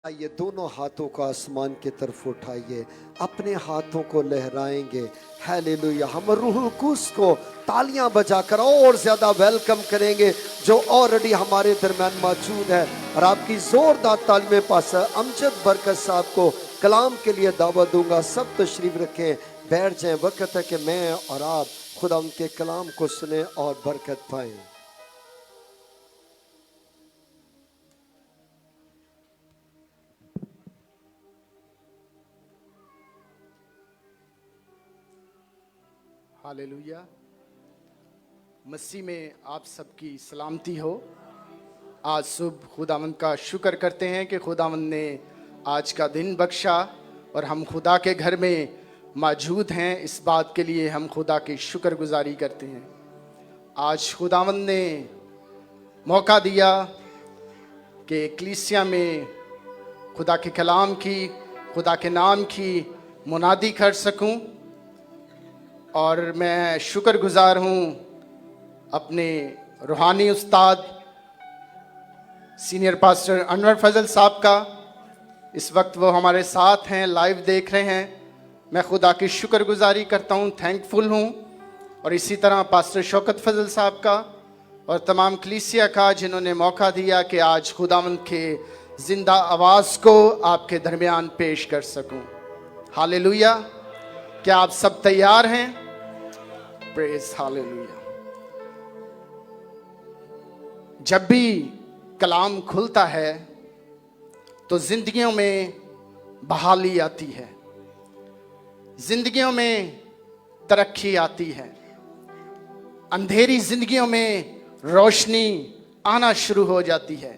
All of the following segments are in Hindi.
आइए दोनों हाथों को आसमान की तरफ उठाइए, अपने हाथों को लहराएंगे। हालेलुया। हम रूहुल कुद्स को तालियां बजाकर और ज्यादा वेलकम करेंगे जो ऑलरेडी हमारे दरम्यान मौजूद है। और आपकी जोरदार ताली में पास्टर अमजद बरकत साहब को कलाम के लिए दावत दूंगा। सब तशरीफ रखें, बैठ जाएं। वक्त है कि मैं और आप खुदा उनके कलाम को सुने और बरकत पाएं। हालेलुया। मसीह में आप सबकी सलामती हो। आज सुबह खुदावंद का शुक्र करते हैं कि खुदावंद ने आज का दिन बख्शा और हम खुदा के घर में मौजूद हैं। इस बात के लिए हम खुदा की शुक्रगुजारी करते हैं। आज खुदावंद ने मौका दिया कि कलीसिया में खुदा के कलाम की, खुदा के नाम की मुनादी कर सकूं। और मैं शुक्रगुजार हूँ अपने रूहानी उस्ताद सीनियर पास्टर अनवर फजल साहब का। इस वक्त वो हमारे साथ हैं, लाइव देख रहे हैं। मैं खुदा की शुक्रगुजारी करता हूँ, थैंकफुल हूँ। और इसी तरह पास्टर शौकत फजल साहब का और तमाम कलीसिया का जिन्होंने मौका दिया कि आज खुदावंद के जिंदा आवाज़ को आपके दरमियान पेश कर सकूँ। हालेलुया। क्या आप सब तैयार हैं? Praise hallelujah. जब भी कलाम खुलता है तो जिंदगियों में बहाली आती है, जिंदगियों में तरक्की आती है, अंधेरी जिंदगियों में रोशनी आना शुरू हो जाती है।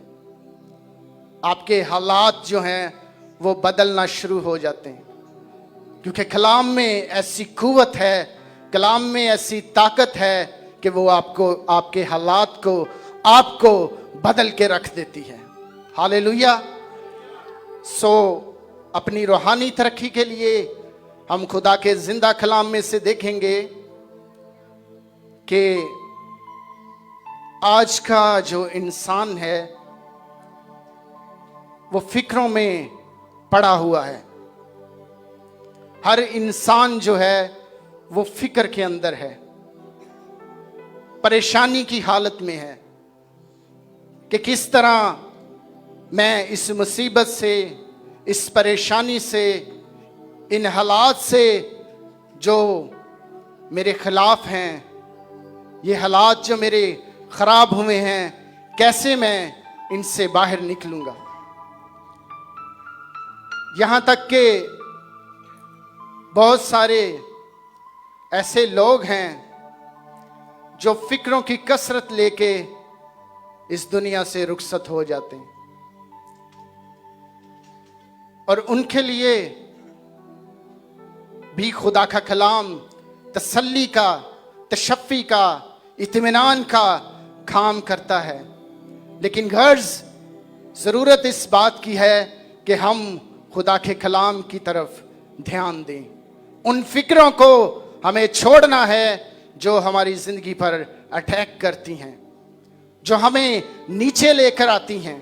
आपके हालात जो हैं वो बदलना शुरू हो जाते हैं, क्योंकि कलाम में ऐसी कुव्वत है, कलाम में ऐसी ताकत है कि वो आपको, आपके हालात को, आपको बदल के रख देती है। हालेलुया। अपनी रूहानी तरक्की के लिए हम खुदा के जिंदा कलाम में से देखेंगे कि आज का जो इंसान है वो फिक्रों में पड़ा हुआ है। हर इंसान जो है वो फिक्र के अंदर है, परेशानी की हालत में है कि किस तरह मैं इस मुसीबत से, इस परेशानी से, इन हालात से जो मेरे खिलाफ हैं, ये हालात जो मेरे खराब हुए हैं, कैसे मैं इनसे बाहर निकलूंगा। यहां तक कि बहुत सारे ऐसे लोग हैं जो फिक्रों की कसरत लेके इस दुनिया से रुखसत हो जाते हैं, और उनके लिए भी खुदा का कलाम तसल्ली का, तशफ़ी का, इत्मीनान का काम करता है। लेकिन गर्ज ज़रूरत इस बात की है कि हम खुदा के कलाम की तरफ ध्यान दें। उन फिक्रों को हमें छोड़ना है जो हमारी ज़िंदगी पर अटैक करती हैं, जो हमें नीचे लेकर आती हैं।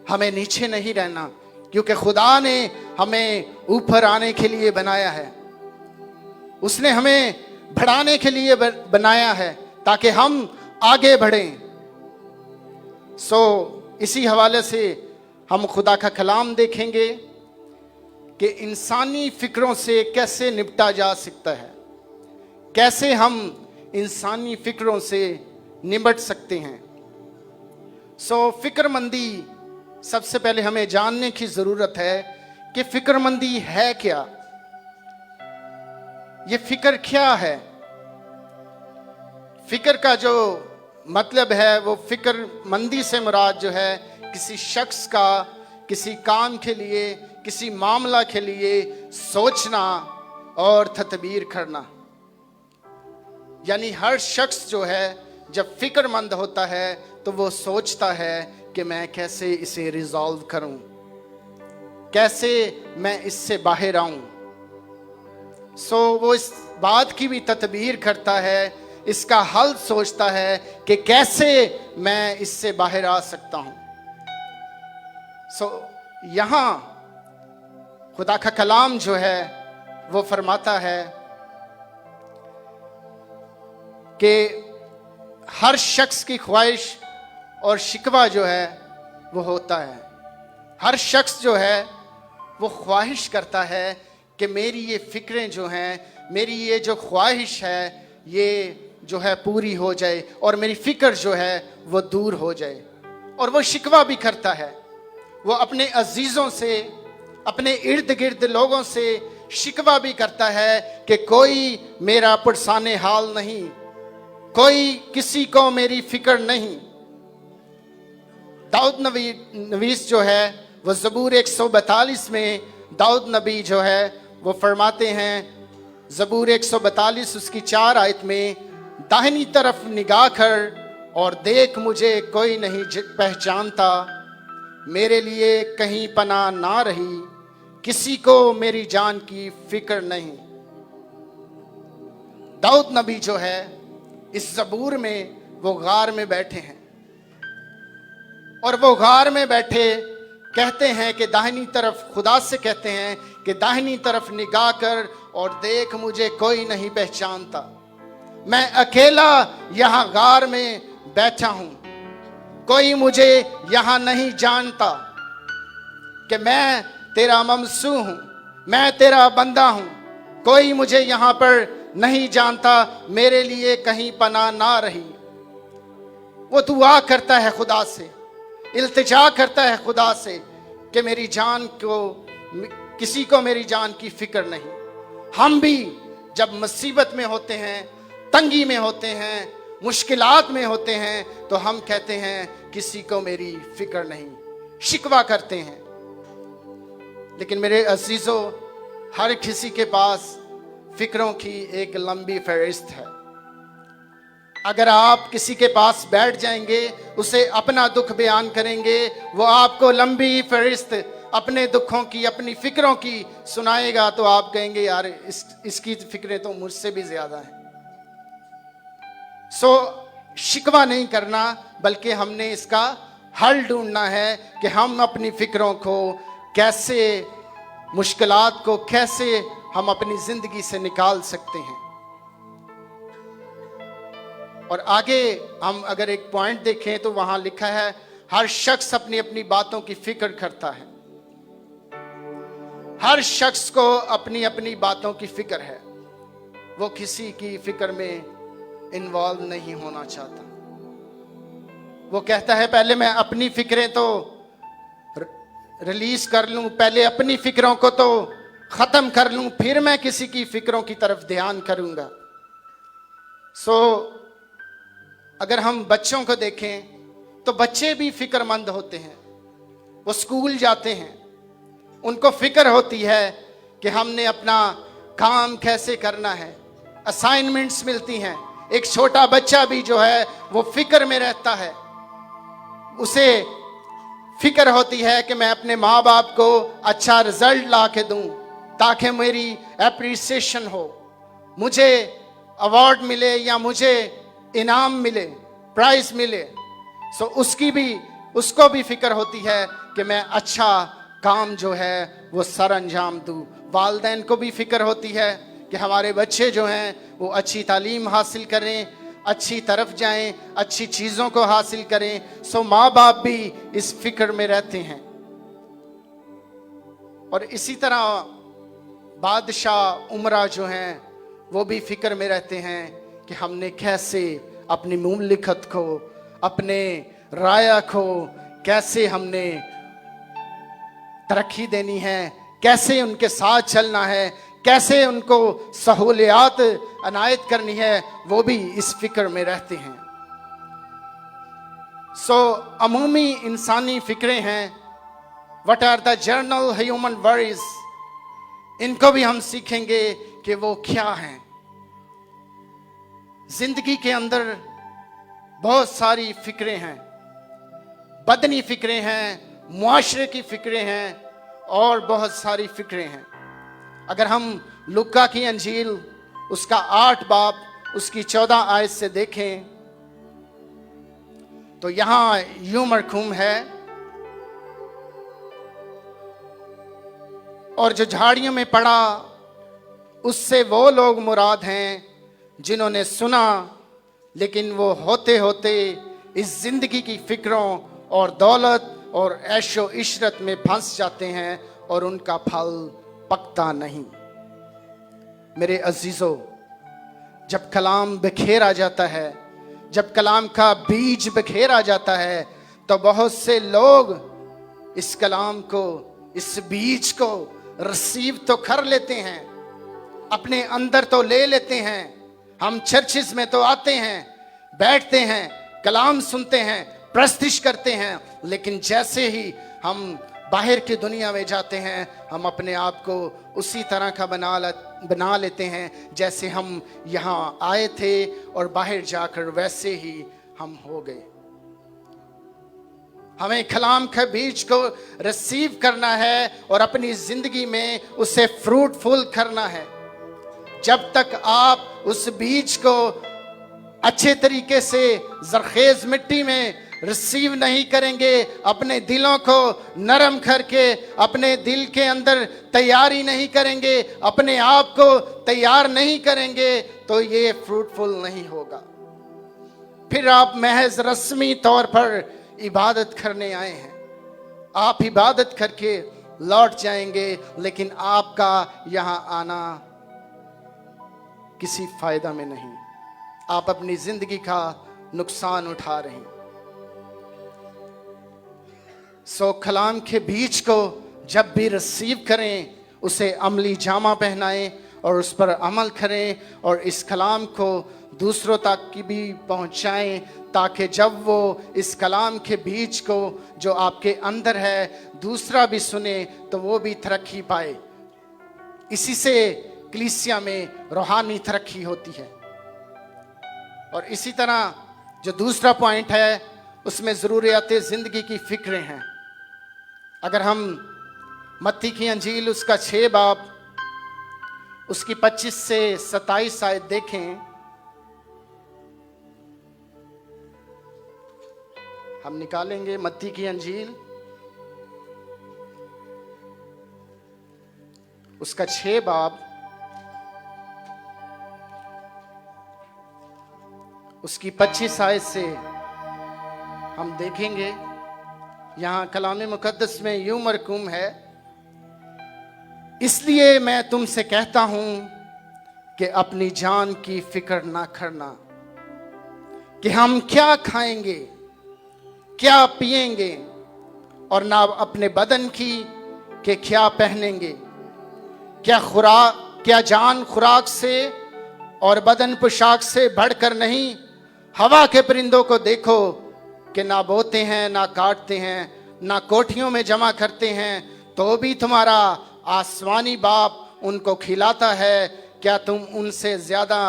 हमें नीचे नहीं रहना, क्योंकि खुदा ने हमें ऊपर आने के लिए बनाया है। उसने हमें बढ़ाने के लिए बनाया है ताकि हम आगे बढ़ें। इसी हवाले से हम खुदा का कलाम देखेंगे कि इंसानी फिक्रों से कैसे निपटा जा सकता है, कैसे हम इंसानी फिक्रों से निपट सकते हैं। फिक्रमंदी, सबसे पहले हमें जानने की जरूरत है कि फिक्रमंदी है क्या। ये फिक्र क्या है? फिक्र का जो मतलब है वो फिक्रमंदी से मुराद जो है किसी शख्स का किसी काम के लिए, किसी मामला के लिए सोचना और तदबीर करना। यानी हर शख्स जो है जब फिक्रमंद होता है तो वो सोचता है कि मैं कैसे इसे रिजॉल्व करूं, कैसे मैं इससे बाहर आऊं। वो इस बात की भी तदबीर करता है, इसका हल सोचता है कि कैसे मैं इससे बाहर आ सकता हूं। सो यहाँ खुदा का कलाम जो है वो फरमाता है कि हर शख्स की ख्वाहिश और शिकवा जो है वो होता है। हर शख्स जो है वो ख्वाहिश करता है कि मेरी ये फिक्रें जो हैं, मेरी ये जो ख्वाहिश है ये जो है पूरी हो जाए और मेरी फिक्र जो है वो दूर हो जाए। और वो शिकवा भी करता है, वो अपने अजीज़ों से, अपने इर्द गिर्द लोगों से शिकवा भी करता है कि कोई मेरा पुरसाने हाल नहीं, कोई किसी को मेरी फिक्र नहीं। दाऊद नवीस जो है वो ज़बूर 142 में दाऊद नबी जो है वो फरमाते हैं, ज़बूर 142 उसकी 4 आयत में, दाहिनी तरफ निगाह कर और देख मुझे कोई नहीं पहचानता, मेरे लिए कहीं पनाह ना रही, किसी को मेरी जान की फिक्र नहीं। दाऊद नबी जो है इस ज़बूर में वो गार में बैठे हैं और वो गार में बैठे कहते हैं कि दाहिनी तरफ, खुदा से कहते हैं कि दाहिनी तरफ निगाह कर और देख मुझे कोई नहीं पहचानता, मैं अकेला यहाँ गार में बैठा हूं, कोई मुझे यहाँ नहीं जानता कि मैं तेरा ममसू हूं, मैं तेरा बंदा हूं, कोई मुझे यहाँ पर नहीं जानता, मेरे लिए कहीं पनाह ना रही। वो दुआ करता है खुदा से, इल्तिजा करता है खुदा से कि मेरी जान को, किसी को मेरी जान की फिक्र नहीं। हम भी जब मुसीबत में होते हैं, तंगी में होते हैं, मुश्किलात में होते हैं, तो हम कहते हैं किसी को मेरी फिक्र नहीं, शिकवा करते हैं। लेकिन मेरे अजीजों, हर किसी के पास फिक्रों की एक लंबी फहरिस्त है। अगर आप किसी के पास बैठ जाएंगे, उसे अपना दुख बयान करेंगे, वो आपको लंबी फहरिस्त अपने दुखों की, अपनी फिक्रों की सुनाएगा, तो आप कहेंगे यार इसकी फिक्रें तो मुझसे भी ज्यादा हैं। सो शिकवा नहीं करना, बल्कि हमने इसका हल ढूंढना है कि हम अपनी फिक्रों को कैसे, मुश्किलात को कैसे हम अपनी जिंदगी से निकाल सकते हैं। और आगे हम अगर एक पॉइंट देखें तो वहां लिखा है, हर शख्स अपनी अपनी बातों की फिक्र करता है। हर शख्स को अपनी अपनी बातों की फिक्र है, वो किसी की फिक्र में इन्वॉल्व नहीं होना चाहता। वो कहता है पहले मैं अपनी फिक्रें तो रिलीज कर लूं, पहले अपनी फिक्रों को तो खत्म कर लूं, फिर मैं किसी की फिक्रों की तरफ ध्यान करूंगा। अगर हम बच्चों को देखें तो बच्चे भी फिक्रमंद होते हैं। वो स्कूल जाते हैं, उनको फिक्र होती है कि हमने अपना काम कैसे करना है, असाइनमेंट्स मिलती हैं। एक छोटा बच्चा भी जो है वो फिक्र में रहता है, उसे फिक्र होती है कि मैं अपने माँ बाप को अच्छा रिजल्ट ला के दूं ताकि मेरी एप्रिसिएशन हो, मुझे अवार्ड मिले या मुझे इनाम मिले, प्राइज मिले। उसको भी फिक्र होती है कि मैं अच्छा काम जो है वो सर अंजाम दूं। वालिदैन को भी फिक्र होती है कि हमारे बच्चे जो हैं वो अच्छी तालीम हासिल करें, अच्छी तरफ जाएं, अच्छी चीज़ों को हासिल करें। माँ बाप भी इस फिक्र में रहते हैं। और इसी तरह बादशाह उमरा जो हैं वो भी फिक्र में रहते हैं कि हमने कैसे अपनी मुमलिकत को, अपने राया को कैसे हमने तरक्की देनी है, कैसे उनके साथ चलना है, कैसे उनको सहूलियात अनायत करनी है, वो भी इस फिक्र में रहते हैं। अमूमी इंसानी फिक्रें हैं। What are the general human worries, इनको भी हम सीखेंगे कि वो क्या हैं। जिंदगी के अंदर बहुत सारी फिक्रें हैं, बदनी फिक्रें हैं, मुआशरे की फिक्रें हैं और बहुत सारी फिक्रें हैं। अगर हम लुक्का की अंजील उसका 8 बाब उसकी 14 आयत से देखें तो यहां यूं मरकूम है और जो झाड़ियों में पड़ा उससे वो लोग मुराद हैं जिन्होंने सुना लेकिन वो होते होते इस जिंदगी की फिक्रों और दौलत और ऐशो इशरत में फंस जाते हैं और उनका फल पकता नहीं। मेरे अजीजों, जब कलाम बिखेरा जाता है, जब कलाम का बीज बिखेरा जाता है, तो बहुत से लोग इस कलाम को, इस बीज को रिसीव तो कर लेते हैं, अपने अंदर तो ले लेते हैं। हम चर्चिस में तो आते हैं, बैठते हैं, कलाम सुनते हैं, प्रस्तिश करते हैं, लेकिन जैसे ही हम बाहर की दुनिया में जाते हैं, हम अपने आप को उसी तरह का बना लेते हैं जैसे हम यहाँ आए थे, और बाहर जाकर वैसे ही हम हो गए। हमें कलाम के बीज को रिसीव करना है और अपनी जिंदगी में उसे फ्रूटफुल करना है। जब तक आप उस बीज को अच्छे तरीके से जरखेज मिट्टी में रिसीव नहीं करेंगे, अपने दिलों को नरम करके अपने दिल के अंदर तैयारी नहीं करेंगे, अपने आप को तैयार नहीं करेंगे, तो ये फ्रूटफुल नहीं होगा। फिर आप महज रस्मी तौर पर इबादत करने आए हैं, आप इबादत करके लौट जाएंगे, लेकिन आपका यहां आना किसी फायदा में नहीं। आप अपनी जिंदगी का नुकसान उठा रहे हैं। सो कलाम के बीज को जब भी रिसीव करें, उसे अमली जामा पहनाएं और उस पर अमल करें, और इस कलाम को दूसरों तक की भी पहुंचाएं, ताकि जब वो इस कलाम के बीज को जो आपके अंदर है दूसरा भी सुने तो वो भी तरक्की पाए। इसी से कलीसिया में रूहानी तरक्की होती है। और इसी तरह जो दूसरा पॉइंट है, उसमें ज़रूरियात ज़िंदगी की फ़िक्रें हैं। अगर हम मत्ती की अंजील उसका 6 बाब उसकी 25 से 27 आयत देखें, हम निकालेंगे मत्ती की अंजील उसका 6 बाब उसकी 25 आयत से हम देखेंगे। यहां कलाम मुकद्दस में यूं मरकूम है, इसलिए मैं तुमसे कहता हूं कि अपनी जान की फिक्र ना करना कि हम क्या खाएंगे, क्या पिएंगे, और ना अपने बदन की कि क्या पहनेंगे। क्या जान खुराक से और बदन पोशाक से बढ़कर नहीं। हवा के परिंदों को देखो कि ना बोते हैं, ना काटते हैं, ना कोठियों में जमा करते हैं, तो भी तुम्हारा आसमानी बाप उनको खिलाता है। क्या तुम उनसे ज्यादा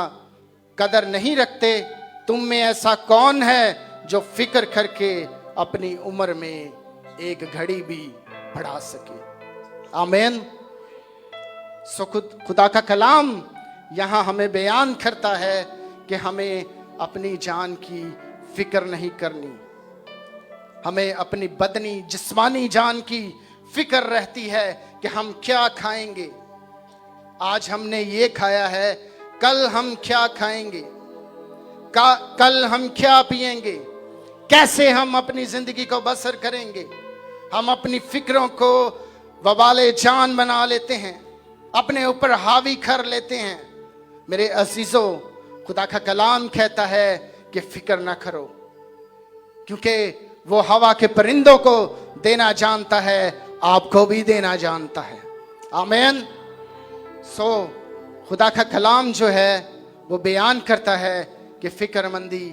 कदर नहीं रखते? तुम में ऐसा कौन है जो फिक्र करके अपनी उम्र में एक घड़ी भी बढ़ा सके? आमीन। सो खुदा का कलाम यहाँ हमें बयान करता है कि हमें अपनी जान की फिक्र नहीं करनी, हमें अपनी बदनी जिस्मानी जान की फिक्र रहती है कि हम क्या खाएंगे। आज हमने ये खाया है, कल हम क्या खाएंगे, कल हम क्या पिएंगे, कैसे हम अपनी जिंदगी को बसर करेंगे। हम अपनी फिक्रों को वबाले जान बना लेते हैं, अपने ऊपर हावी कर लेते हैं। मेरे अजीजों, खुदा का कलाम कहता है कि फिक्र ना करो, क्योंकि वो हवा के परिंदों को देना जानता है, आपको भी देना जानता है। आमीन। सो खुदा का कलाम जो है वो बयान करता है कि फिक्रमंदी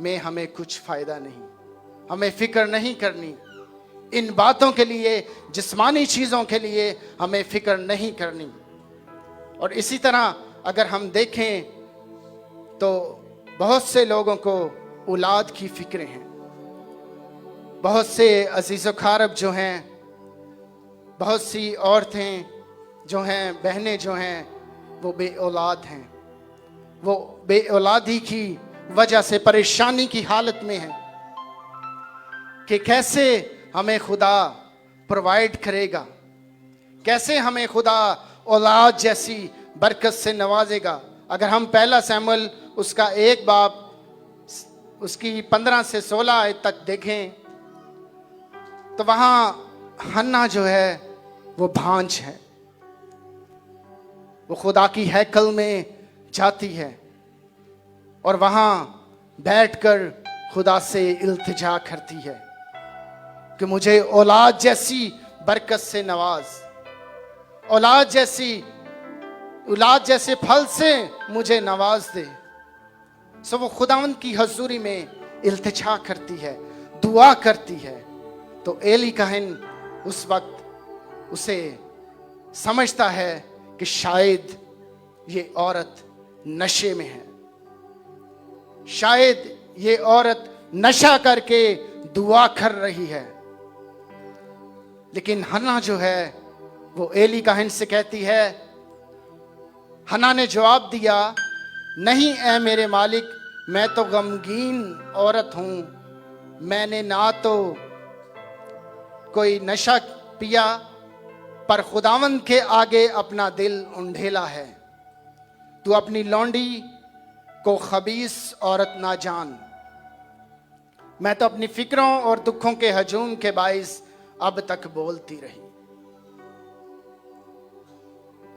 में हमें कुछ फायदा नहीं, हमें फिक्र नहीं करनी। इन बातों के लिए, जिस्मानी चीज़ों के लिए हमें फिक्र नहीं करनी। और इसी तरह अगर हम देखें तो बहुत से लोगों को औलाद की फिक्रें हैं। बहुत से अजीज़ ख़ारब जो हैं, बहुत सी औरतें जो हैं, बहनें जो हैं, वो बे औलाद हैं। वो बे औलादी की वजह से परेशानी की हालत में हैं कि कैसे हमें खुदा प्रोवाइड करेगा, कैसे हमें खुदा औलाद जैसी बरकत से नवाजेगा। अगर हम पहला सैमुअल उसका 1 बाब उसकी 15 से 16 आयत तक देखें तो वहां हन्ना जो है वो भांज है। वो खुदा की हैकल में जाती है और वहां बैठकर खुदा से इल्तिजा करती है कि मुझे औलाद जैसी बरकत से नवाज, औलाद जैसे फल से मुझे नवाज दे। सो वो खुदावंद की हजूरी में इल्तिजा करती है, दुआ करती है। तो एली काहिन उस वक्त उसे समझता है कि शायद ये औरत नशे में है, शायद ये औरत नशा करके दुआ कर रही है। लेकिन हन्ना जो है वो एली काहिन से कहती है, हन्ना ने जवाब दिया, नहीं ऐ मेरे मालिक, मैं तो गमगीन औरत हूं, मैंने ना तो कोई नशा पिया पर खुदावंद के आगे अपना दिल उंडेला है। तू अपनी लौंडी को खबीस औरत ना जान। मैं तो अपनी फिक्रों और दुखों के हजूम के बाइस अब तक बोलती रही।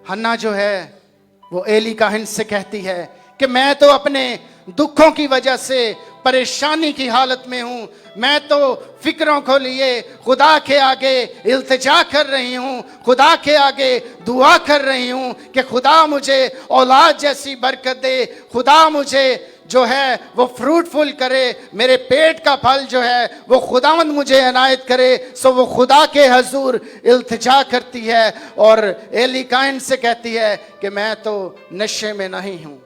हन्ना जो है वो एली काहिन से कहती है कि मैं तो अपने दुखों की वजह से परेशानी की हालत में हूं, मैं तो फिक्रों को लिए खुदा के आगे इल्तिजा कर रही हूं, खुदा के आगे दुआ कर रही हूं कि खुदा मुझे औलाद जैसी बरकत दे, खुदा मुझे जो है वो फ्रूटफुल करे, मेरे पेट का फल जो है वो खुदावंद मुझे इनायत करे। सो वो खुदा के हजूर इल्तिजा करती है और एली काहिन से कहती है कि मैं तो नशे में नहीं हूं,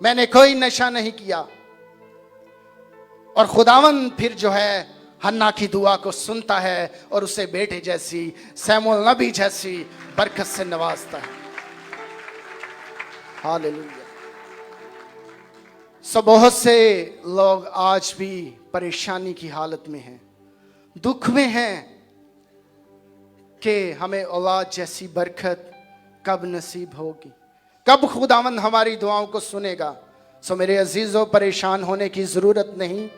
मैंने कोई नशा नहीं किया। और खुदावंद फिर जो है हन्ना की दुआ को सुनता है और उसे बेटे जैसी, सैमुअल नबी जैसी बरकत से नवाजता है। हालेलुया। सो बहुत से लोग आज भी परेशानी की हालत में हैं, दुख में हैं कि हमें औलाद जैसी बरकत कब नसीब होगी, कब खुदावंद हमारी दुआओं को सुनेगा। सो मेरे अजीजों, परेशान होने की जरूरत नहीं,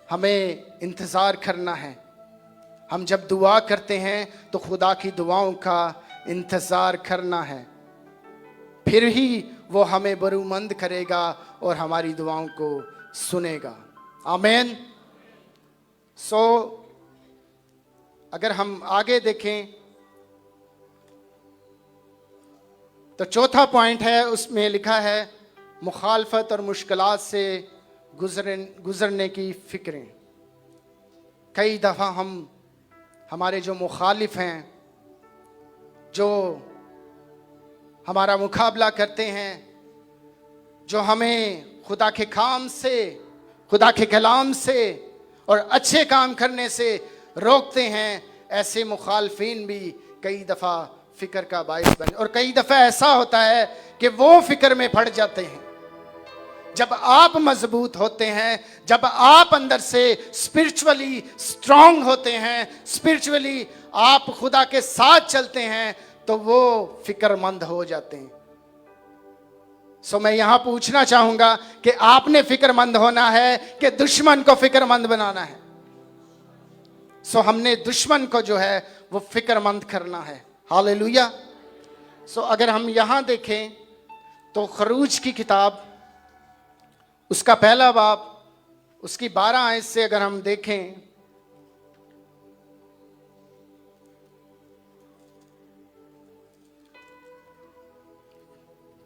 हमें इंतजार करना है। हम जब दुआ करते हैं तो खुदा की दुआओं का इंतजार करना है, फिर ही वो हमें बरूमंद करेगा और हमारी दुआओं को सुनेगा। आमीन। सो अगर हम आगे देखें तो चौथा पॉइंट है, उसमें लिखा है मुखालफत और मुश्किलात से गुजरने की फिक्रें। कई दफ़ा हमारे जो मुखालिफ हैं, जो हमारा मुकाबला करते हैं, जो हमें खुदा के काम से, खुदा के कलाम से और अच्छे काम करने से रोकते हैं, ऐसे मुखालफिन भी कई दफ़ा फिक्र का बायस बने। और कई दफ़ा ऐसा होता है कि वो फिक्र में पड़ जाते हैं। जब आप मजबूत होते हैं, जब आप अंदर से स्पिरिचुअली स्ट्रांग होते हैं, स्पिरिचुअली आप खुदा के साथ चलते हैं, तो वो फिक्रमंद हो जाते हैं। सो मैं यहां पूछना चाहूंगा कि आपने फिक्रमंद होना है कि दुश्मन को फिक्रमंद बनाना है? सो हमने दुश्मन को जो है वो फिक्रमंद करना है। हालेलुया। सो अगर हम यहां देखें तो खरूज की किताब उसका पहला बाब उसकी 12 आयत से अगर हम देखें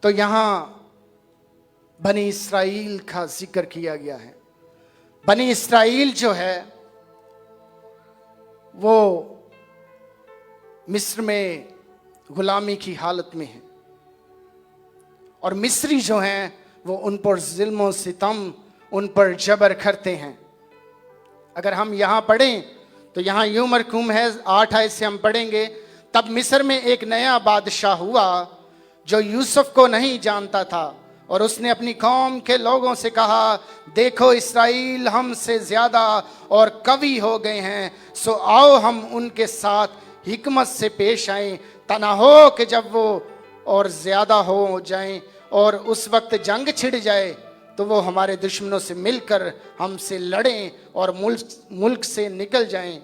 तो यहां बनी इस्राइल का जिक्र किया गया है। बनी इस्राइल जो है वो मिस्र में गुलामी की हालत में है और मिस्री जो हैं वो उन पर जुल्म सितम, उन पर जबर करते हैं। अगर हम यहाँ पढ़ें तो यहाँ यूं मरकूम है, 8 आयत से हम पढ़ेंगे। तब मिस्र में एक नया बादशाह हुआ जो यूसुफ को नहीं जानता था और उसने अपनी कौम के लोगों से कहा, देखो इस्राएल हमसे ज्यादा और कवि हो गए हैं, सो आओ हम उनके साथ हिकमत से पेश आए, तना हो कि जब वो और ज्यादा हो जाएं और उस वक्त जंग छिड़ जाए तो वो हमारे दुश्मनों से मिलकर हमसे लड़ें और मुल्क से निकल जाएं।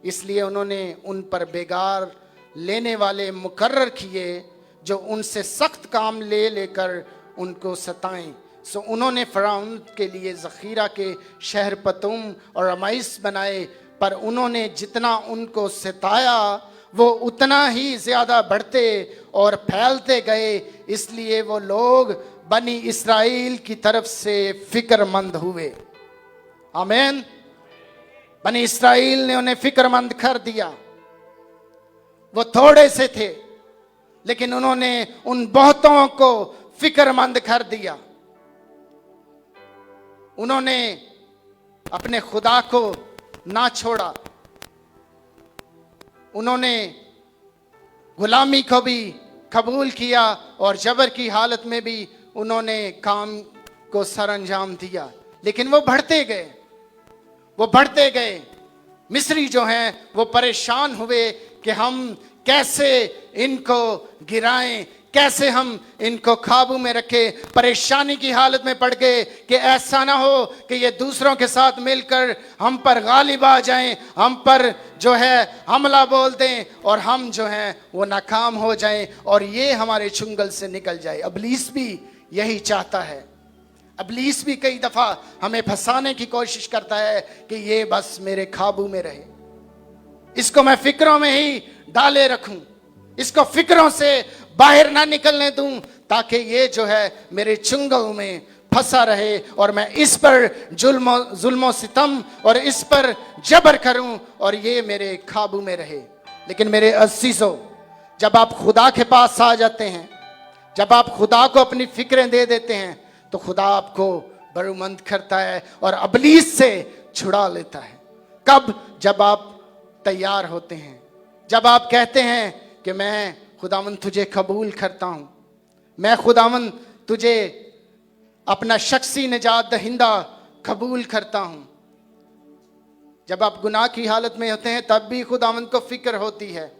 इसलिए उन्होंने उन पर बेगार लेने वाले मुकर्रर किए जो उनसे सख्त काम ले लेकर उनको सताएं। सो उन्होंने फ़िरौन के लिए ज़ख़ीरा के शहर पतूम और रमाइस बनाए, पर उन्होंने जितना उनको सताया वो उतना ही ज़्यादा बढ़ते और फैलते गए। इसलिए वो लोग बनी इस्राएल की तरफ से फिक्रमंद हुए। आमीन। बनी इस्राएल ने उन्हें फिक्रमंद कर दिया। वो थोड़े से थे लेकिन उन्होंने उन बहुतों को फिक्रमंद कर दिया। उन्होंने अपने खुदा को ना छोड़ा, उन्होंने गुलामी को भी कबूल किया और जबर की हालत में भी उन्होंने काम को सरअंजाम दिया। लेकिन वो बढ़ते गए, वो बढ़ते गए। मिस्री जो हैं वो परेशान हुए कि हम कैसे इनको गिराएं, कैसे हम इनको काबू में रखें। परेशानी की हालत में पड़ गए कि ऐसा ना हो कि ये दूसरों के साथ मिलकर हम पर गालिब आ जाएं, हम पर जो है हमला बोल दें और हम जो हैं वो नाकाम हो जाएं और ये हमारे चुंगल से निकल जाए। इब्लीस भी यही चाहता है। इब्लीस भी कई दफ़ा हमें फंसाने की कोशिश करता है कि ये बस मेरे काबू में रहे, इसको मैं फिक्रों में ही डाले रखूं, इसको फिक्रों से बाहर ना निकलने दूं, ताकि ये जो है मेरे चुंगल में फंसा रहे और मैं इस पर जुल्म सितम और इस पर जबर करूं और ये मेरे काबू में रहे। लेकिन मेरे अज़ीज़ों, जब आप खुदा के पास आ जाते हैं, जब आप खुदा को अपनी फिक्रें दे देते हैं तो खुदा आपको बरूमंद करता है और इब्लीस से छुड़ा लेता है। कब? जब आप तैयार होते हैं, जब आप कहते हैं कि मैं खुदावंद तुझे कबूल करता हूं, मैं खुदावंद तुझे अपना शख्सी निजात दहिंदा कबूल करता हूं। जब आप गुनाह की हालत में होते हैं तब भी खुदावंद को फिक्र होती है,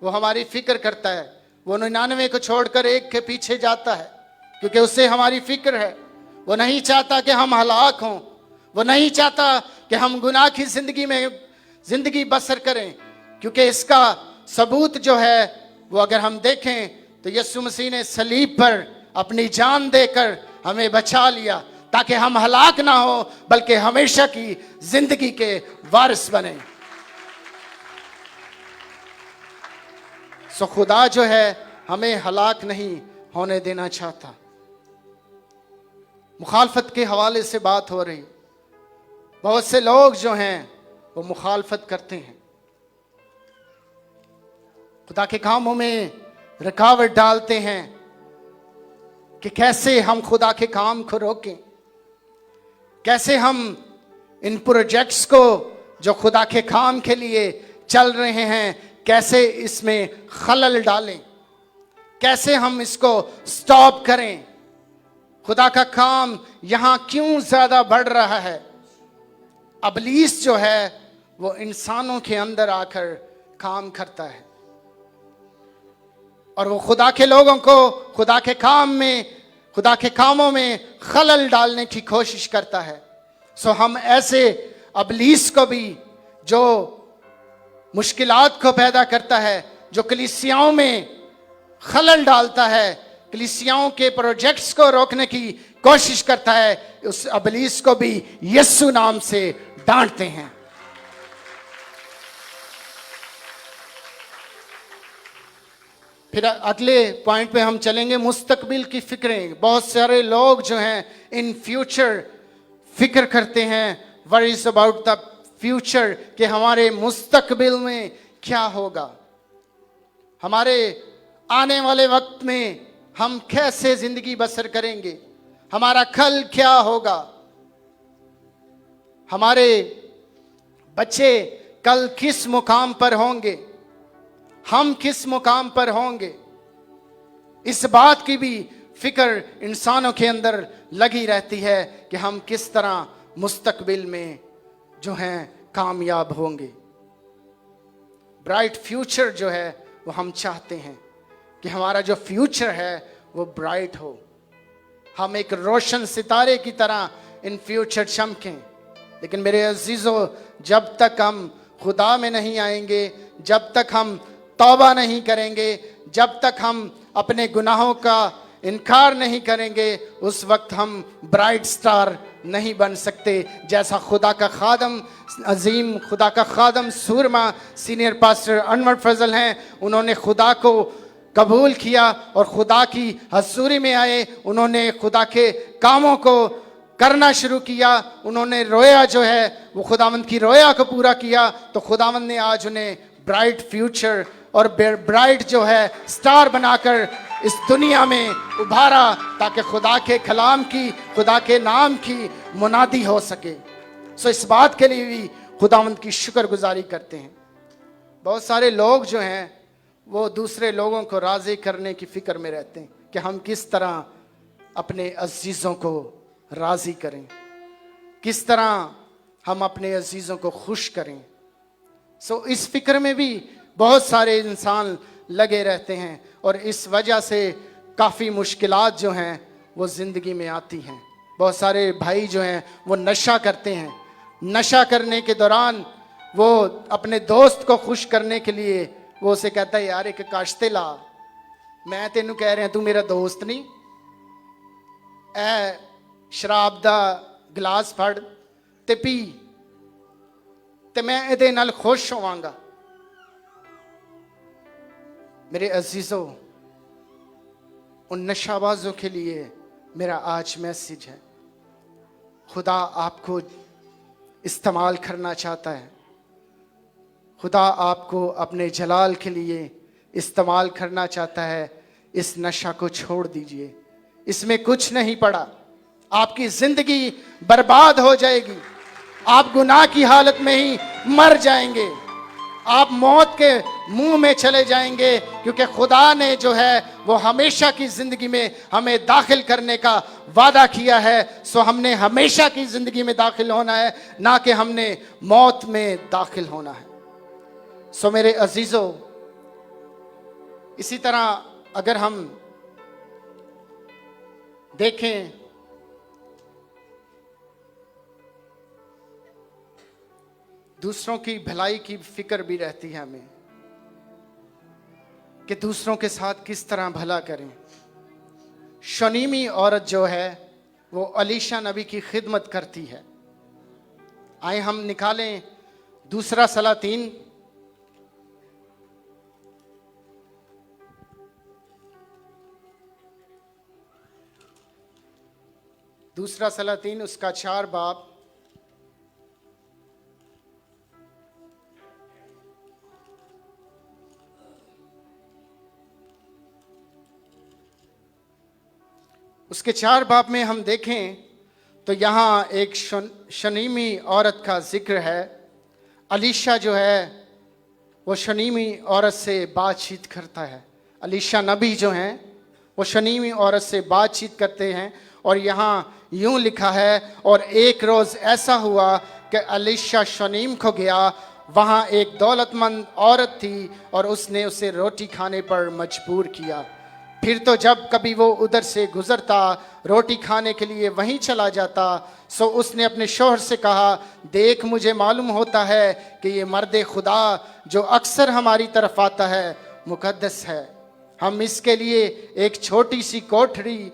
वो हमारी फिक्र करता है। वो 99 को छोड़कर एक के पीछे जाता है क्योंकि उससे हमारी फिक्र है। वो नहीं चाहता कि हम हलाक हों, वो नहीं चाहता कि हम गुनाह की जिंदगी बसर करें, क्योंकि इसका सबूत जो है वो अगर हम देखें तो यीशु मसीह ने सलीब पर अपनी जान देकर हमें बचा लिया ताकि हम हलाक ना हो बल्कि हमेशा की जिंदगी के वारिस बने। सो खुदा जो है हमें हलाक नहीं होने देना चाहता। मुखालफत के हवाले से बात हो रही, बहुत से लोग जो हैं वो मुखालफत करते हैं, खुदा के कामों में रुकावट डालते हैं कि कैसे हम खुदा के काम को रोकें, कैसे हम इन प्रोजेक्ट्स को जो खुदा के काम के लिए चल रहे हैं कैसे इसमें खलल डालें, कैसे हम इसको स्टॉप करें। खुदा का काम यहां क्यों ज्यादा बढ़ रहा है? इब्लीस जो है वो इंसानों के अंदर आकर काम करता है और वो खुदा के लोगों को खुदा के कामों में खलल डालने की कोशिश करता है। सो हम ऐसे इब्लीस को भी जो मुश्किलात को पैदा करता है, जो कलीसियाओं में खलल डालता है, कलीसियाओं के प्रोजेक्ट्स को रोकने की कोशिश करता है, उस इब्लीस को भी यीशु नाम से डांटते हैं। फिर अगले पॉइंट पे हम चलेंगे, मुस्तकबिल की फिक्रें। बहुत सारे लोग जो हैं इन फ्यूचर फिक्र करते हैं, वरीज अबाउट द फ्यूचर, कि हमारे मुस्तकबिल में क्या होगा, हमारे आने वाले वक्त में हम कैसे जिंदगी बसर करेंगे, हमारा कल क्या होगा, हमारे बच्चे कल किस मुकाम पर होंगे, हम किस मुकाम पर होंगे। इस बात की भी फिक्र इंसानों के अंदर लगी रहती है कि हम किस तरह मुस्तकबिल में जो हैं कामयाब होंगे। ब्राइट फ्यूचर जो है वो हम चाहते हैं कि हमारा जो फ्यूचर है वो ब्राइट हो, हम एक रोशन सितारे की तरह इन फ्यूचर चमकें। लेकिन मेरे अजीजों, जब तक हम खुदा में नहीं आएंगे, जब तक हम तौबा नहीं करेंगे, जब तक हम अपने गुनाहों का इनकार नहीं करेंगे, उस वक्त हम ब्राइट स्टार नहीं बन सकते। जैसा खुदा का खादम अजीम, खुदा का खादम सूरमा सीनियर पास्टर अनवर फजल हैं, उन्होंने खुदा को कबूल किया और खुदा की हजूरी में आए, उन्होंने खुदा के कामों को करना शुरू किया, उन्होंने रोया जो है वो खुदावंद की रोया को पूरा किया, तो खुदावंद ने आज उन्हें ब्राइट फ्यूचर और ब्राइट जो है स्टार बनाकर इस दुनिया में उभारा, ताकि खुदा के कलाम की, खुदा के नाम की मुनादी हो सके। सो इस बात के लिए भी खुदावंद की शुक्रगुजारी करते हैं। बहुत सारे लोग जो हैं वो दूसरे लोगों को राज़ी करने की फिक्र में रहते हैं कि हम किस तरह अपने अजीज़ों को राज़ी करें, किस तरह हम अपने अजीज़ों को खुश करें। सो इस फिक्र में भी बहुत सारे इंसान लगे रहते हैं और इस वजह से काफ़ी मुश्किलात जो हैं वो ज़िंदगी में आती हैं। बहुत सारे भाई जो हैं वो नशा करते हैं, नशा करने के दौरान वो अपने दोस्त को खुश करने के लिए वो उसे कहता है, यार एक काश्ते ला, मैं तेनू कह रहा तू मेरा दोस्त नहीं, ए शराब दा गिलास फड़ ते पी ते मैं ਇਹਦੇ ਨਾਲ खुश होवांगा। मेरे अजीजों, उन नशाबाजों के लिए मेरा आज मैसेज है, खुदा आपको इस्तेमाल करना चाहता है, खुदा आपको अपने जलाल के लिए इस्तेमाल करना चाहता है। इस नशा को छोड़ दीजिए, इसमें कुछ नहीं पड़ा, आपकी जिंदगी बर्बाद हो जाएगी, आप गुनाह की हालत में ही मर जाएंगे, आप मौत के मुंह में चले जाएंगे, क्योंकि खुदा ने जो है वो हमेशा की जिंदगी में हमें दाखिल करने का वादा किया है। सो हमने हमेशा की जिंदगी में दाखिल होना है, ना कि हमने मौत में दाखिल होना है। सो मेरे अजीजों, इसी तरह अगर हम देखें दूसरों की भलाई की फिक्र भी रहती है हमें कि दूसरों के साथ किस तरह भला करें। शनीमी औरत जो है वो अलीशा नबी की खिदमत करती है। आए हम निकालें दूसरा सलातीन उसका 4 बाब उसके 4 बाब में हम देखें तो यहाँ एक शनीमी औरत का जिक्र है। अलीशा जो है वो शनीमी औरत से बातचीत करता है। अलीशा नबी जो हैं वो शनीमी औरत से बातचीत करते हैं और यहाँ यूं लिखा है, और एक रोज़ ऐसा हुआ कि अलीशा शनीम को गया, वहाँ एक दौलतमंद औरत थी और उसने उसे रोटी खाने पर मजबूर किया। फिर तो जब कभी वो उधर से गुजरता, रोटी खाने के लिए वहीं चला जाता, सो उसने अपने शौहर से कहा, देख मुझे मालूम होता है कि ये मर्द खुदा जो अक्सर हमारी तरफ आता है मुकद्दस है, हम इसके लिए एक छोटी सी कोठरी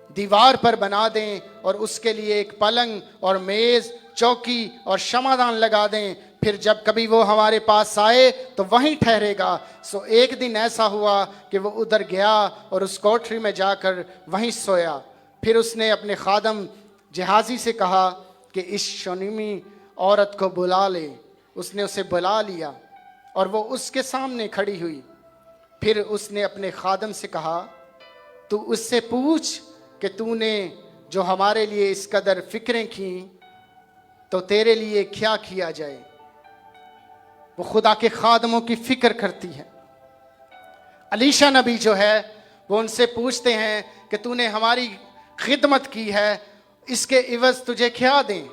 दीवार पर बना दें और उसके लिए एक पलंग और मेज़, चौकी और शमादान लगा दें, फिर जब कभी वो हमारे पास आए तो वहीं ठहरेगा। सो एक दिन ऐसा हुआ कि वो उधर गया और उस कोठरी में जाकर वहीं सोया। फिर उसने अपने खादम जहाजी से कहा कि इस शनीमी औरत को बुला ले। उसने उसे बुला लिया और वो उसके सामने खड़ी हुई। फिर उसने अपने खादम से कहा, तू उससे पूछ कि तूने जो हमारे लिए इस कदर फिक्रें की तो तेरे लिए क्या किया जाए। वो खुदा के खादमों की फिक्र करती है। अलीशा नबी जो है वो उनसे पूछते हैं कि तूने हमारी खिदमत की है, इसके इवज तुझे क्या दें।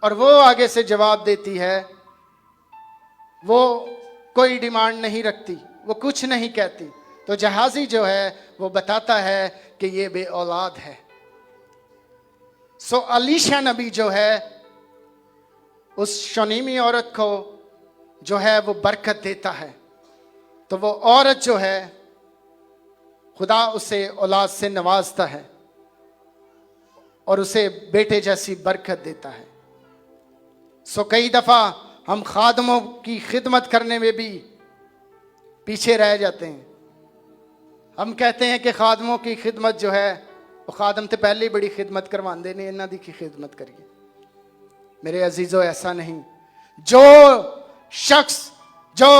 और वो आगे से जवाब देती है वो कोई डिमांड नहीं रखती, वो कुछ नहीं कहती, तो जहाजी जो है वो बताता है कि ये बे औलाद है। सो अलीशा नबी जो है उस शनीमी औरत को जो है वो बरकत देता है, तो वो औरत जो है खुदा उसे औलाद से नवाजता है और उसे बेटे जैसी बरकत देता है। सो कई दफा हम खादमों की खिदमत करने में भी पीछे रह जाते हैं। हम कहते हैं कि खादमों की खिदमत जो है वो खादम तो पहले ही बड़ी खिदमत करवाते ने, इन्हां दी की खिदमत करिए। मेरे अजीजों, ऐसा नहीं। जो शख्स जो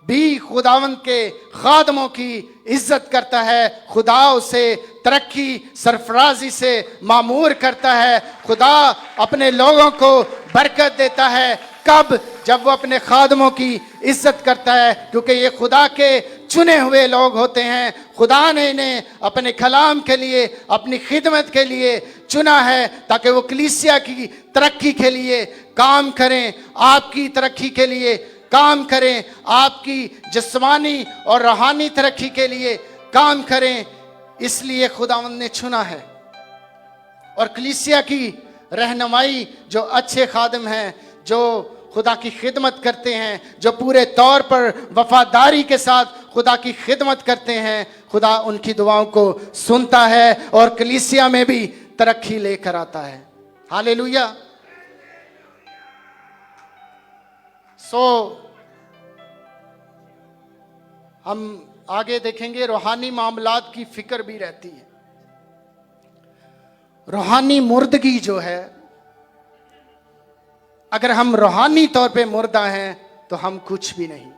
भी खुदावंद के खादमों की इज्जत करता है, खुदा उसे तरक्की सरफराजी से मामूर करता है। खुदा अपने लोगों को बरकत देता है। कब? जब वो अपने खादमों की इज्जत करता है, क्योंकि ये खुदा के चुने हुए लोग होते हैं। खुदा ने इन्हें अपने कलाम के लिए, अपनी खिदमत के लिए चुना है ताकि वो कलीसिया की तरक्की के लिए काम करें, आपकी तरक्की के लिए काम करें, आपकी जिस्मानी और रूहानी तरक्की के लिए काम करें। इसलिए खुदावंद ने चुना है। और कलीसिया की रहनुमाई जो अच्छे खादिम हैं, जो खुदा की खिदमत करते हैं, जो पूरे तौर पर वफादारी के साथ खुदा की खिदमत करते हैं, खुदा उनकी दुआओं को सुनता है और कलीसिया में भी तरक्की लेकर आता है। हालेलुया। सो हम आगे देखेंगे, रूहानी मामलात की फिक्र भी रहती है। रूहानी मुर्दगी जो है, अगर हम रूहानी तौर पे मुर्दा हैं तो हम कुछ भी नहीं।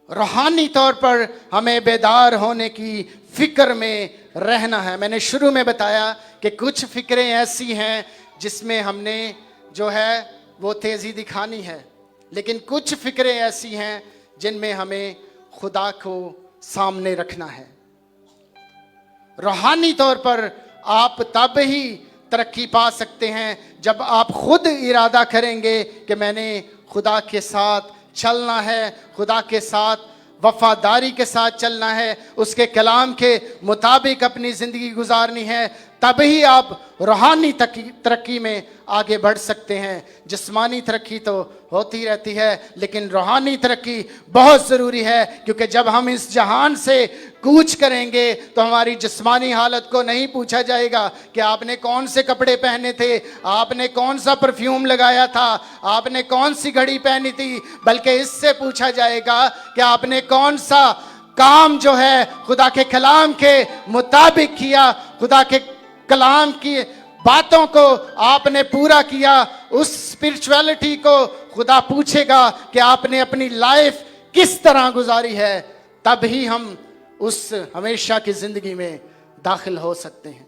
रूहानी तौर पर हमें बेदार होने की फिक्र में रहना है। मैंने शुरू में बताया कि कुछ फिक्रें ऐसी हैं जिसमें हमने जो है वो तेजी दिखानी है, लेकिन कुछ फिक्रें ऐसी हैं जिनमें हमें खुदा को सामने रखना है। रूहानी तौर पर आप तब ही तरक्की पा सकते हैं जब आप खुद इरादा करेंगे कि मैंने खुदा के साथ चलना है, खुदा के साथ वफादारी के साथ चलना है, उसके कलाम के मुताबिक अपनी ज़िंदगी गुजारनी है। तभी आप रूहानी तरक्की में आगे बढ़ सकते हैं। जिस्मानी तरक्की तो होती रहती है, लेकिन रूहानी तरक्की बहुत ज़रूरी है, क्योंकि जब हम इस जहान से कूच करेंगे तो हमारी जिस्मानी हालत को नहीं पूछा जाएगा कि आपने कौन से कपड़े पहने थे, आपने कौन सा परफ्यूम लगाया था, आपने कौन सी घड़ी पहनी थी, बल्कि इससे पूछा जाएगा कि आपने कौन सा काम जो है खुदा के कलाम के मुताबिक किया, खुदा के कलाम की बातों को आपने पूरा किया। उस स्पिरिचुअलिटी को खुदा पूछेगा कि आपने अपनी लाइफ किस तरह गुजारी है, तब ही हम उस हमेशा की जिंदगी में दाखिल हो सकते हैं।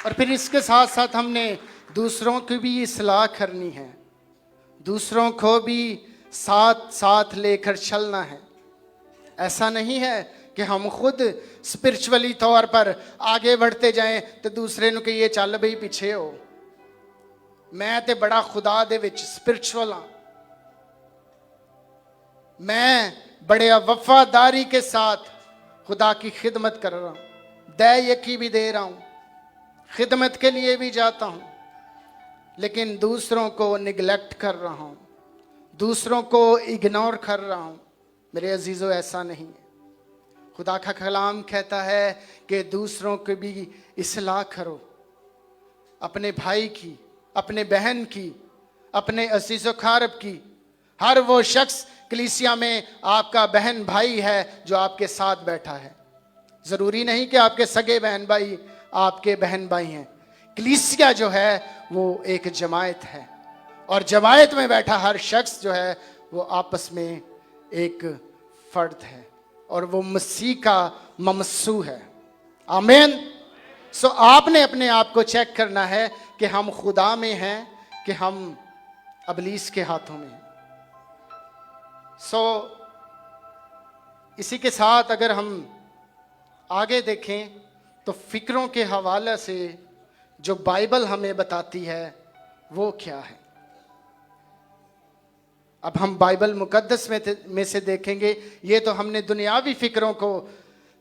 और फिर इसके साथ साथ हमने दूसरों की भी इस्लाह करनी है, दूसरों को भी साथ साथ लेकर चलना है। ऐसा नहीं है कि हम खुद स्पिरिचुअली तौर पर आगे बढ़ते जाएं तो दूसरे नु कहिए चल बई पीछे हो, मैं ते बड़ा खुदा दे विच स्पिरिचुअल हाँ, मैं बड़े वफादारी के साथ खुदा की खिदमत कर रहा हूँ, दे यकी भी दे रहा हूँ, खिदमत के लिए भी जाता हूँ, लेकिन दूसरों को निगलेक्ट कर रहा हूँ, दूसरों को इग्नोर कर रहा हूँ। मेरे अजीज़ों, ऐसा नहीं है। खुदा का कलाम कहता है कि दूसरों की भी इस्लाह करो, अपने भाई की, अपने बहन की, अपने अजीज़ क़रीब की। हर वो शख्स कलीसिया में आपका बहन भाई है जो आपके साथ बैठा है। ज़रूरी नहीं कि आपके सगे बहन भाई आपके बहन भाई हैं। कलीसिया जो है वो एक जमायत है, और जमायत में बैठा हर शख्स जो है वो आपस में एक फर्द है, और वो मसीह का ममसू है। आमीन। सो आपने अपने आप को चेक करना है कि हम खुदा में हैं कि हम अबलीस के हाथों में हैं। सो इसी के साथ अगर हम आगे देखें तो फिक्रों के हवाले से जो बाइबल हमें बताती है वो क्या है। अब हम बाइबल मुकद्दस में से देखेंगे। ये तो हमने दुनियावी फिक्रों को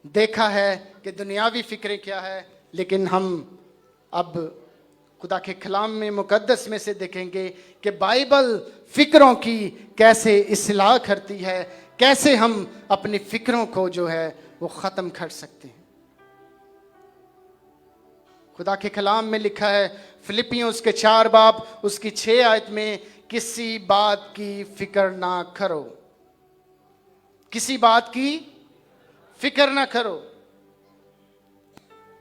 देखा है कि दुनियावी फिक्रें क्या है, लेकिन हम अब खुदा के कलाम में मुकद्दस में से देखेंगे कि बाइबल फिक्रों की कैसे इस्लाह करती है, कैसे हम अपनी फिक्रों को जो है वो ख़त्म कर सकते हैं। खुदा के कलाम में लिखा है फिलिपियों उसके 4 बाब उसकी 6 आयत में, किसी बात की फिक्र ना करो, किसी बात की फिक्र ना करो,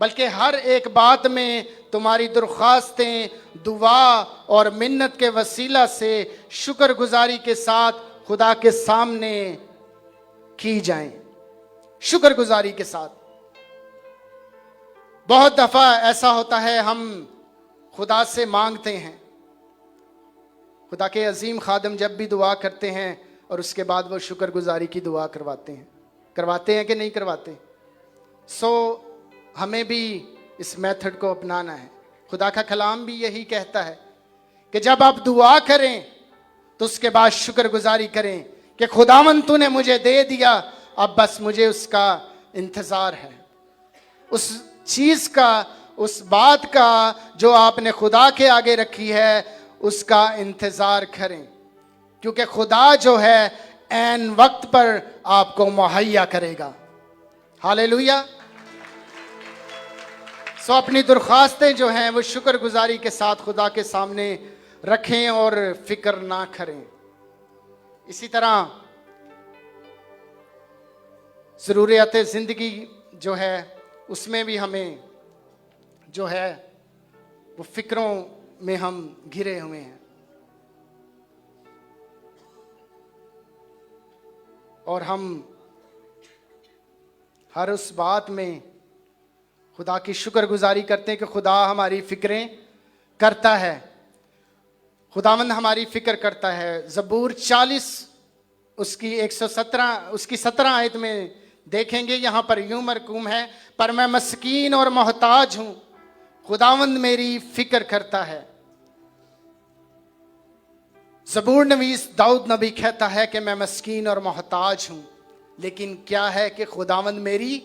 बल्कि हर एक बात में तुम्हारी दरख्वास्तें दुआ और मिन्नत के वसीला से शुक्रगुजारी के साथ खुदा के सामने की जाएं। शुक्रगुजारी के साथ। बहुत दफा ऐसा होता है हम खुदा से मांगते हैं, खुदा के अजीम खादम जब भी दुआ करते हैं और उसके बाद वो शुक्रगुजारी की दुआ करवाते हैं कि नहीं करवाते। हमें भी इस मेथड को अपनाना है। खुदा का कलाम भी यही कहता है कि जब आप दुआ करें तो उसके बाद शुक्रगुजारी करें कि खुदावन तूने मुझे दे दिया, अब बस मुझे उसका इंतज़ार है, उस चीज़ का, उस बात का जो आपने खुदा के आगे रखी है उसका इंतज़ार करें, क्योंकि खुदा जो है ऐन वक्त पर आपको मुहैया करेगा। हालेलुया। अपनी दरख्वास्तें जो हैं वो शुक्रगुजारी के साथ खुदा के सामने रखें और फिक्र ना करें। इसी तरह ज़रूरियात ज़िंदगी जो है उसमें भी हमें जो है वो फिक्रों में हम घिरे हुए हैं, और हम हर उस बात में खुदा की शुक्रगुजारी करते हैं कि खुदा हमारी फिक्रें करता है, खुदावंद हमारी फिक्र करता है। ज़बूर 40 उसकी 117 उसकी 17 आयत में देखेंगे, यहाँ पर यूं मरकूम है, पर मैं मस्कीन और मोहताज हूँ, खुदावंद मेरी फिक्र करता है। ज़बूर नवीस दाऊद नबी कहता है कि मैं मस्कीन और मोहताज हूँ, लेकिन क्या है कि खुदावंद मेरी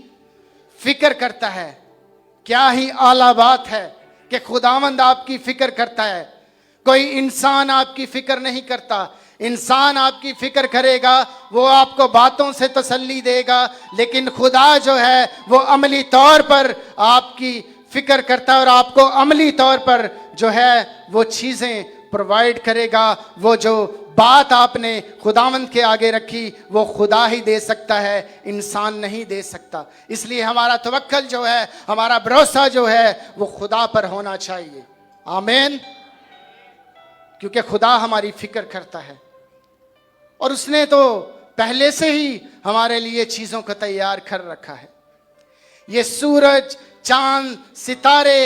फिक्र करता है। क्या ही आला बात है कि खुदावंद आपकी फिक्र करता है। कोई इंसान आपकी फिक्र नहीं करता। इंसान आपकी फिक्र करेगा, वो आपको बातों से तसल्ली देगा, लेकिन खुदा जो है वो अमली तौर पर आपकी फिक्र करता है और आपको अमली तौर पर जो है वो चीज़ें प्रोवाइड करेगा। वो जो बात आपने खुदावंद के आगे रखी वो खुदा ही दे सकता है, इंसान नहीं दे सकता। इसलिए हमारा तवक्कल जो है, हमारा भरोसा जो है वो खुदा पर होना चाहिए। आमीन। क्योंकि खुदा हमारी फिक्र करता है और उसने तो पहले से ही हमारे लिए चीज़ों को तैयार कर रखा है। ये सूरज, चांद, सितारे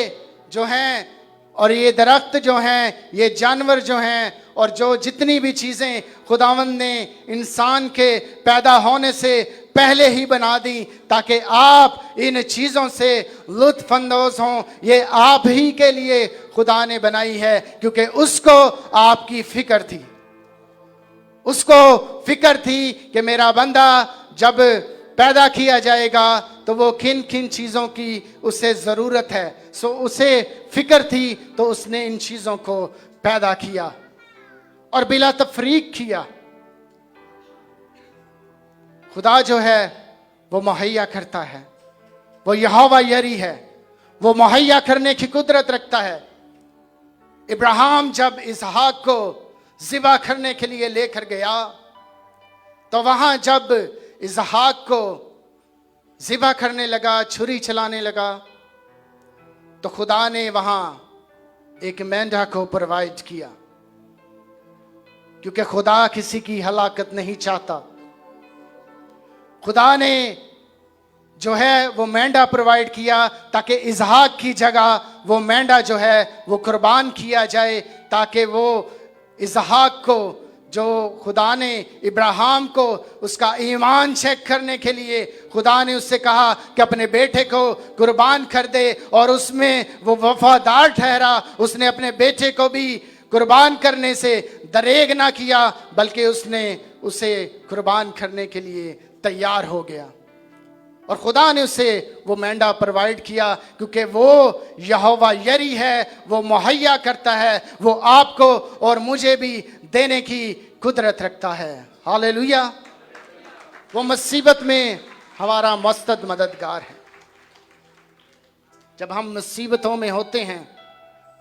जो हैं और ये दरख्त जो हैं, ये जानवर जो हैं और जो जितनी भी चीज़ें खुदावंद ने इंसान के पैदा होने से पहले ही बना दी ताकि आप इन चीज़ों से लुत्फ़ अंदोज़ हों। ये आप ही के लिए खुदा ने बनाई है, क्योंकि उसको आपकी फ़िक्र थी। उसको फिक्र थी कि मेरा बंदा जब पैदा किया जाएगा तो वो किन किन चीज़ों की उसे ज़रूरत है। उसे फिक्र थी तो उसने इन चीज़ों को पैदा किया और बिला तफरीक किया। खुदा जो है वो मुहैया करता है, वो यहोवा यरी है, वो मुहैया करने की कुदरत रखता है। इब्राहिम जब इसहाक को ज़िबा करने के लिए लेकर गया तो वहां जब इसहाक को ज़िबा करने लगा, छुरी चलाने लगा, तो खुदा ने वहां एक मेंढा को प्रोवाइड किया, क्योंकि खुदा किसी की हलाकत नहीं चाहता। खुदा ने जो है वो मेंढा प्रोवाइड किया ताकि इसहाक की जगह वो मेंढा जो है वो कुर्बान किया जाए, ताकि वो इसहाक को जो खुदा ने इब्राहिम को उसका ईमान चेक करने के लिए खुदा ने उससे कहा कि अपने बेटे को कुर्बान कर दे, और उसमें वो वफादार ठहरा। उसने अपने बेटे को भी कुर्बान करने से दरेग ना किया, बल्कि उसने उसे कुर्बान करने के लिए तैयार हो गया। और खुदा ने उसे वो मेंढा प्रोवाइड किया, क्योंकि वो यहोवा यरी है, वो मुहैया करता है, वो आपको और मुझे भी देने की कुदरत रखता है। हालेलुया। वो मुसीबत में हमारा मुस्तद मददगार है। जब हम मुसीबतों में होते हैं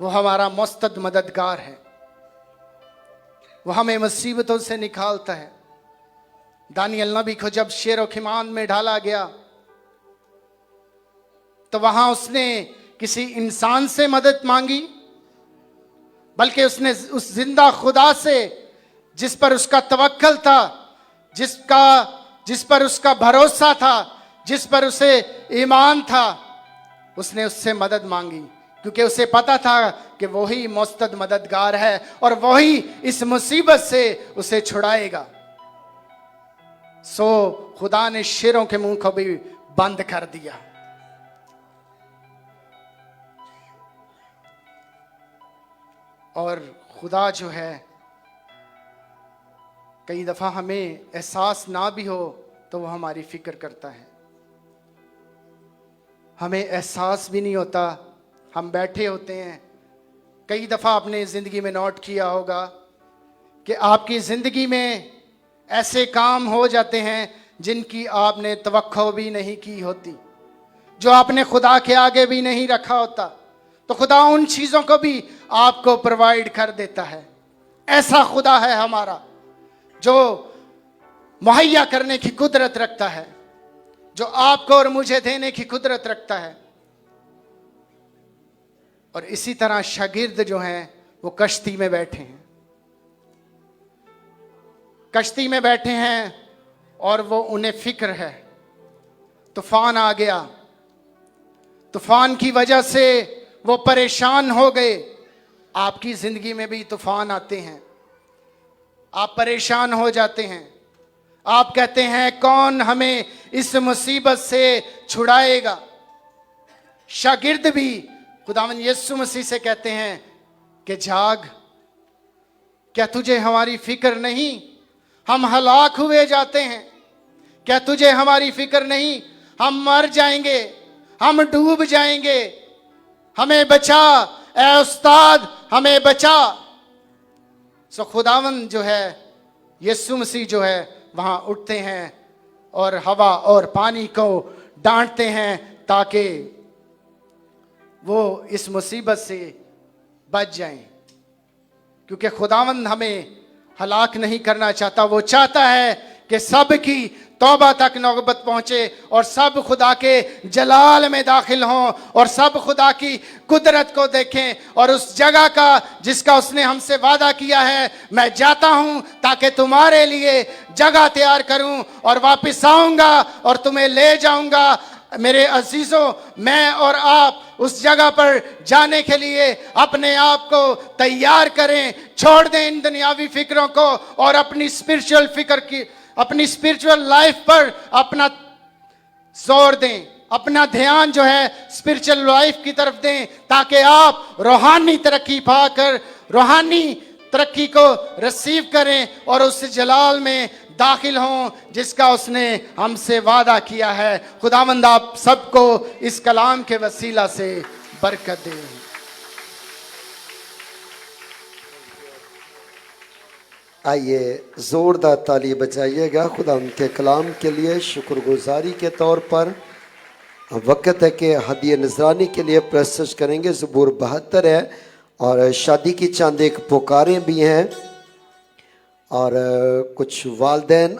वो हमारा मुस्तद मददगार है, वो हमें मुसीबतों से निकालता है। दानियल नबी को जब शेर खिमान में डाला गया तो वहां उसने किसी इंसान से मदद मांगी, बल्कि उसने उस जिंदा खुदा से, जिस पर उसका तवक्कल था, जिस पर उसका भरोसा था, जिस पर उसे ईमान था, उसने उससे मदद मांगी, क्योंकि उसे पता था कि वही मुस्तद मददगार है और वही इस मुसीबत से उसे छुड़ाएगा। सो खुदा ने शेरों के मुंह को भी बंद कर दिया। और खुदा जो है, कई दफा हमें एहसास ना भी हो तो वो हमारी फिक्र करता है। हमें एहसास भी नहीं होता, हम बैठे होते हैं। कई दफा आपने जिंदगी में नोट किया होगा कि आपकी जिंदगी में ऐसे काम हो जाते हैं जिनकी आपने तवक्को भी नहीं की होती, जो आपने खुदा के आगे भी नहीं रखा होता, तो खुदा उन चीजों को भी आपको प्रोवाइड कर देता है। ऐसा खुदा है हमारा, जो मुहैया करने की कुदरत रखता है, जो आपको और मुझे देने की कुदरत रखता है। और इसी तरह शागिर्द जो हैं वो कश्ती में बैठे हैं, कश्ती में बैठे हैं और वो उन्हें फिक्र है। तूफान आ गया, तूफान की वजह से वो परेशान हो गए। आपकी जिंदगी में भी तूफान आते हैं, आप परेशान हो जाते हैं, आप कहते हैं कौन हमें इस मुसीबत से छुड़ाएगा। शागिर्द भी खुदावंद यीशु मसीह से कहते हैं कि जाग, क्या तुझे हमारी फिक्र नहीं, हम हलाक हुए जाते हैं। क्या तुझे हमारी फिक्र नहीं, हम मर जाएंगे, हम डूब जाएंगे, हमें बचा ऐ उस्ताद, हमें बचा। सो खुदावंद जो है, यीशु मसीह जो है, वहां उठते हैं और हवा और पानी को डांटते हैं ताकि वो इस मुसीबत से बच जाएं। क्योंकि खुदावंद हमें हलाक नहीं करना चाहता, वो चाहता है कि सब की तौबा तक नौबत पहुंचे और सब खुदा के जलाल में दाखिल हों और सब खुदा की कुदरत को देखें और उस जगह का जिसका उसने हमसे वादा किया है, मैं जाता हूं ताकि तुम्हारे लिए जगह तैयार करूं और वापस आऊंगा और तुम्हें ले जाऊंगा। मेरे अजीजों, मैं और आप उस जगह पर जाने के लिए अपने आप को तैयार करें। छोड़ दें इन दुनियावी फिक्रों को और अपनी स्पिरिचुअल फिक्र की, अपनी स्पिरिचुअल लाइफ पर अपना जोर दें, अपना ध्यान जो है स्पिरिचुअल लाइफ की तरफ दें, ताकि आप रूहानी तरक्की पाकर रूहानी तरक्की को रिसीव करें और उस जलाल में दाखिल हों जिसका उसने हमसे वादा किया है। खुदावंद आप सबको इस कलाम के वसीला से बरकत दे। आइए जोरदार ताली बजाइएगा खुदा उनके कलाम के लिए। शुक्रगुजारी के तौर पर वक़्त है कि हदिया नजरानी के लिए प्रस्तुत करेंगे। ज़बूर 72 है और शादी की चंद एक पुकारें भी हैं और कुछ वालदैन